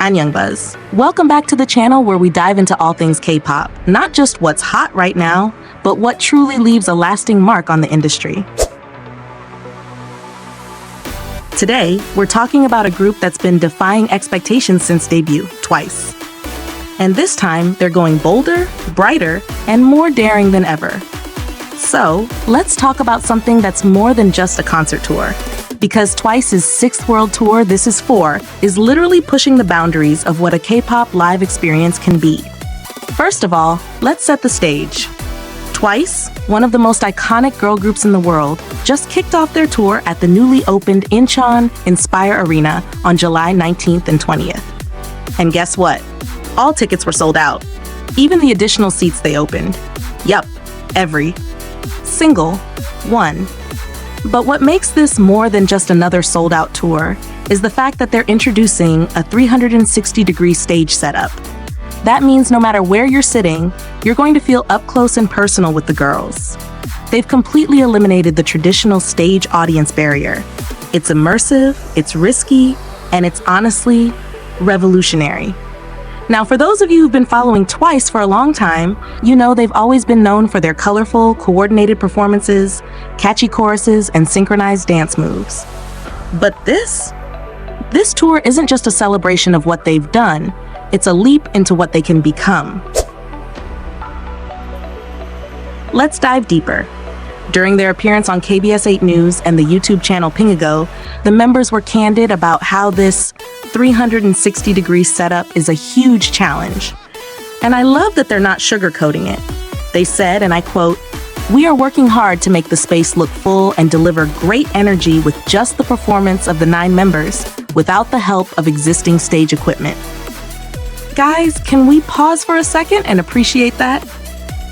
I'm Young Buzz. Welcome back to the channel where we dive into all things K-pop. Not just what's hot right now, but what truly leaves a lasting mark on the industry. Today, we're talking about a group that's been defying expectations since debut, Twice. And this time, they're going bolder, brighter, and more daring than ever. So, let's talk about something that's more than just a concert tour. Because Twice's 6th world tour, This Is 4, is literally pushing the boundaries of what a K-pop live experience can be. First of all, let's set the stage. Twice, one of the most iconic girl groups in the world, just kicked off their tour at the newly opened Incheon Inspire Arena on July 19th and 20th. And guess what? All tickets were sold out. Even the additional seats they opened. Yup, every single one. But what makes this more than just another sold-out tour is the fact that they're introducing a 360-degree stage setup. That means no matter where you're sitting, you're going to feel up close and personal with the girls. They've completely eliminated the traditional stage audience barrier. It's immersive, it's risky, and it's honestly revolutionary. Now, for those of you who've been following Twice for a long time, you know they've always been known for their colorful, coordinated performances, catchy choruses, and synchronized dance moves. But this tour isn't just a celebration of what they've done, it's a leap into what they can become. Let's dive deeper. During their appearance on KBS 8 News and the YouTube channel Pingago, the members were candid about how this 360-degree setup is a huge challenge. And I love that they're not sugarcoating it. They said, and I quote, "We are working hard to make the space look full and deliver great energy with just the performance of the 9 members, without the help of existing stage equipment." Guys, can we pause for a second and appreciate that?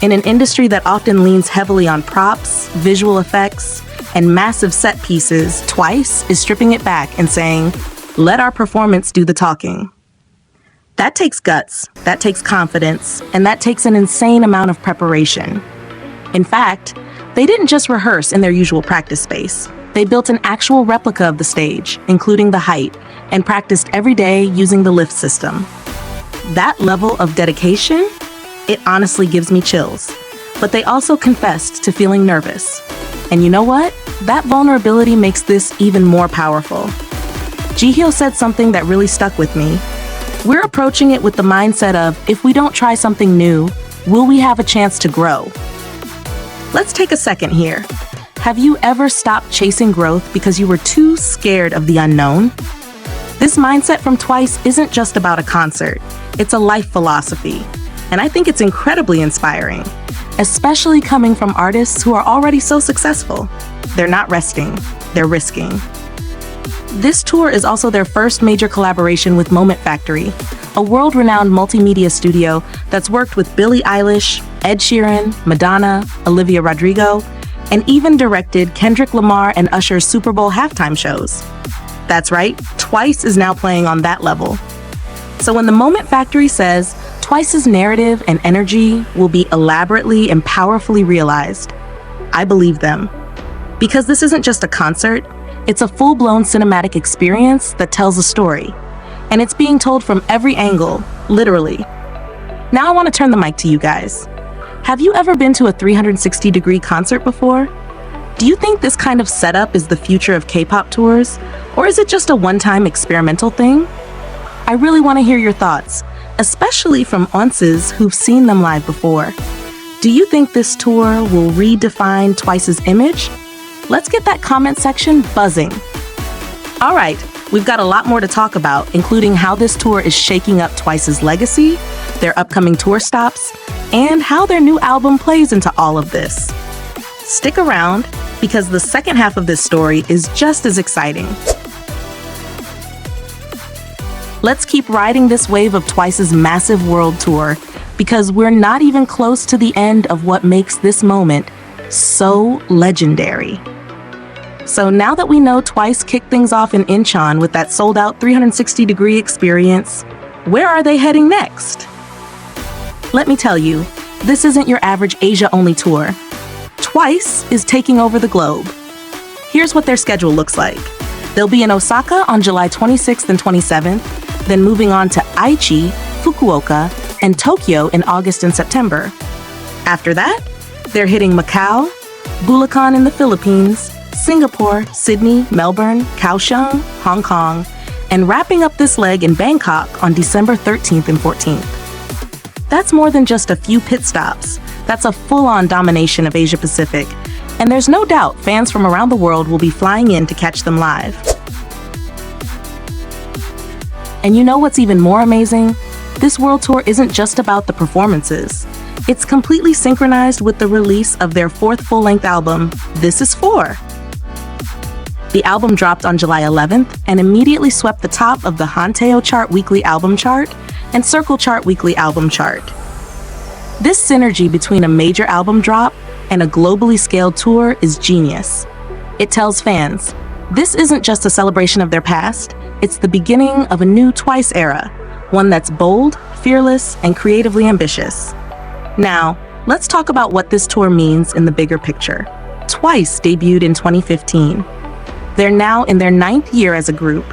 In an industry that often leans heavily on props, visual effects, and massive set pieces, Twice is stripping it back and saying, "Let our performance do the talking." That takes guts, that takes confidence, and that takes an insane amount of preparation. In fact, they didn't just rehearse in their usual practice space. They built an actual replica of the stage, including the height, and practiced every day using the lift system. That level of dedication, it honestly gives me chills. But they also confessed to feeling nervous. And you know what? That vulnerability makes this even more powerful. Jihyo said something that really stuck with me. "We're approaching it with the mindset of, if we don't try something new, will we have a chance to grow?" Let's take a second here. Have you ever stopped chasing growth because you were too scared of the unknown? This mindset from Twice isn't just about a concert. It's a life philosophy. And I think it's incredibly inspiring, especially coming from artists who are already so successful. They're not resting, they're risking. This tour is also their first major collaboration with Moment Factory, a world-renowned multimedia studio that's worked with Billie Eilish, Ed Sheeran, Madonna, Olivia Rodrigo, and even directed Kendrick Lamar and Usher's Super Bowl halftime shows. That's right, Twice is now playing on that level. So when the Moment Factory says Twice's narrative and energy will be elaborately and powerfully realized, I believe them. Because this isn't just a concert, it's a full-blown cinematic experience that tells a story. And it's being told from every angle, literally. Now I want to turn the mic to you guys. Have you ever been to a 360-degree concert before? Do you think this kind of setup is the future of K-pop tours? Or is it just a one-time experimental thing? I really want to hear your thoughts, especially from onces who've seen them live before. Do you think this tour will redefine Twice's image? Let's get that comment section buzzing. All right, we've got a lot more to talk about, including how this tour is shaking up Twice's legacy, their upcoming tour stops, and how their new album plays into all of this. Stick around, because the second half of this story is just as exciting. Let's keep riding this wave of Twice's massive world tour, because we're not even close to the end of what makes this moment so legendary. So now that we know Twice kicked things off in Incheon with that sold-out 360-degree experience, where are they heading next? Let me tell you, this isn't your average Asia-only tour. Twice is taking over the globe. Here's what their schedule looks like. They'll be in Osaka on July 26th and 27th, then moving on to Aichi, Fukuoka, and Tokyo in August and September. After that, they're hitting Macau, Bulacan in the Philippines, Singapore, Sydney, Melbourne, Kaohsiung, Hong Kong, and wrapping up this leg in Bangkok on December 13th and 14th. That's more than just a few pit stops. That's a full-on domination of Asia Pacific, and there's no doubt fans from around the world will be flying in to catch them live. And you know what's even more amazing? This world tour isn't just about the performances. It's completely synchronized with the release of their fourth full-length album, This Is For. The album dropped on July 11th and immediately swept the top of the Hanteo Chart Weekly Album Chart and Circle Chart Weekly Album Chart. This synergy between a major album drop and a globally scaled tour is genius. It tells fans, this isn't just a celebration of their past, it's the beginning of a new Twice era, one that's bold, fearless, and creatively ambitious. Now, let's talk about what this tour means in the bigger picture. Twice debuted in 2015. They're now in their 9th year as a group.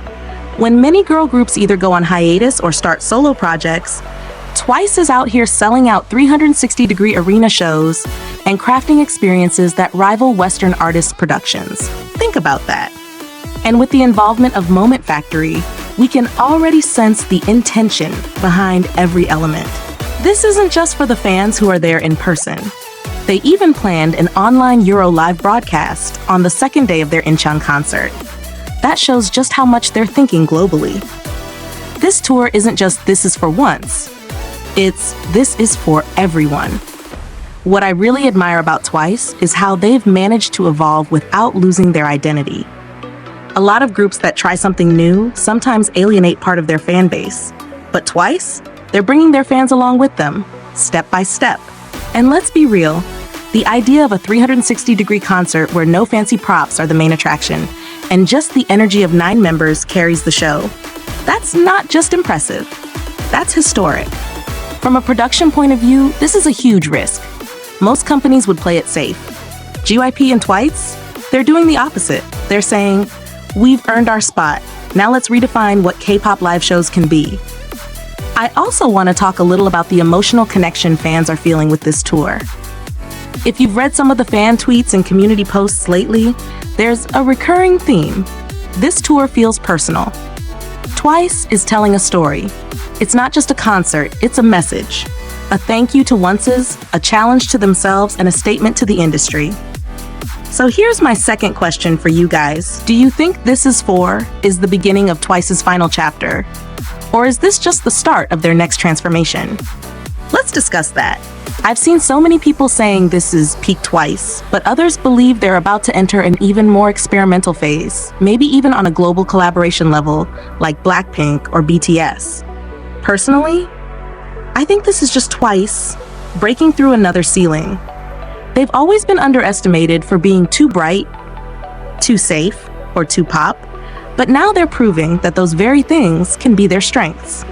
When many girl groups either go on hiatus or start solo projects, Twice is out here selling out 360-degree arena shows and crafting experiences that rival Western artists' productions. Think about that. And with the involvement of Moment Factory, we can already sense the intention behind every element. This isn't just for the fans who are there in person. They even planned an online Euro live broadcast on the second day of their Incheon concert. That shows just how much they're thinking globally. This tour isn't just This Is For Once. It's This Is For Everyone. What I really admire about Twice is how they've managed to evolve without losing their identity. A lot of groups that try something new sometimes alienate part of their fan base. But Twice? They're bringing their fans along with them, step by step. And let's be real, the idea of a 360-degree concert where no fancy props are the main attraction, and just the energy of 9 members carries the show. That's not just impressive, that's historic. From a production point of view, this is a huge risk. Most companies would play it safe. JYP and Twice? They're doing the opposite. They're saying, we've earned our spot, now let's redefine what K-pop live shows can be. I also want to talk a little about the emotional connection fans are feeling with this tour. If you've read some of the fan tweets and community posts lately, there's a recurring theme. This tour feels personal. Twice is telling a story. It's not just a concert, it's a message. A thank you to onces, a challenge to themselves, and a statement to the industry. So here's my second question for you guys. Do you think This Is For is the beginning of Twice's final chapter? Or is this just the start of their next transformation? Let's discuss that. I've seen so many people saying this is peak Twice, but others believe they're about to enter an even more experimental phase, maybe even on a global collaboration level, like Blackpink or BTS. Personally, I think this is just Twice breaking through another ceiling. They've always been underestimated for being too bright, too safe, or too pop. But now they're proving that those very things can be their strengths.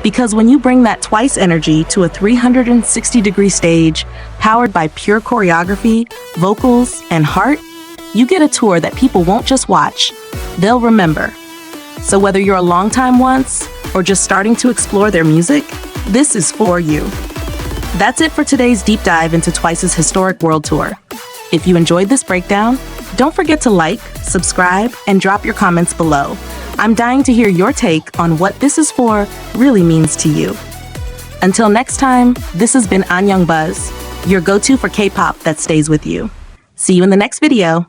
Because when you bring that Twice energy to a 360-degree stage, powered by pure choreography, vocals, and heart, you get a tour that people won't just watch, they'll remember. So whether you're a longtime once, or just starting to explore their music, this is for you. That's it for today's deep dive into Twice's historic world tour. If you enjoyed this breakdown, don't forget to like, subscribe, and drop your comments below. I'm dying to hear your take on what This Is For really means to you. Until next time, this has been Anyang Buzz, your go-to for K-pop that stays with you. See you in the next video.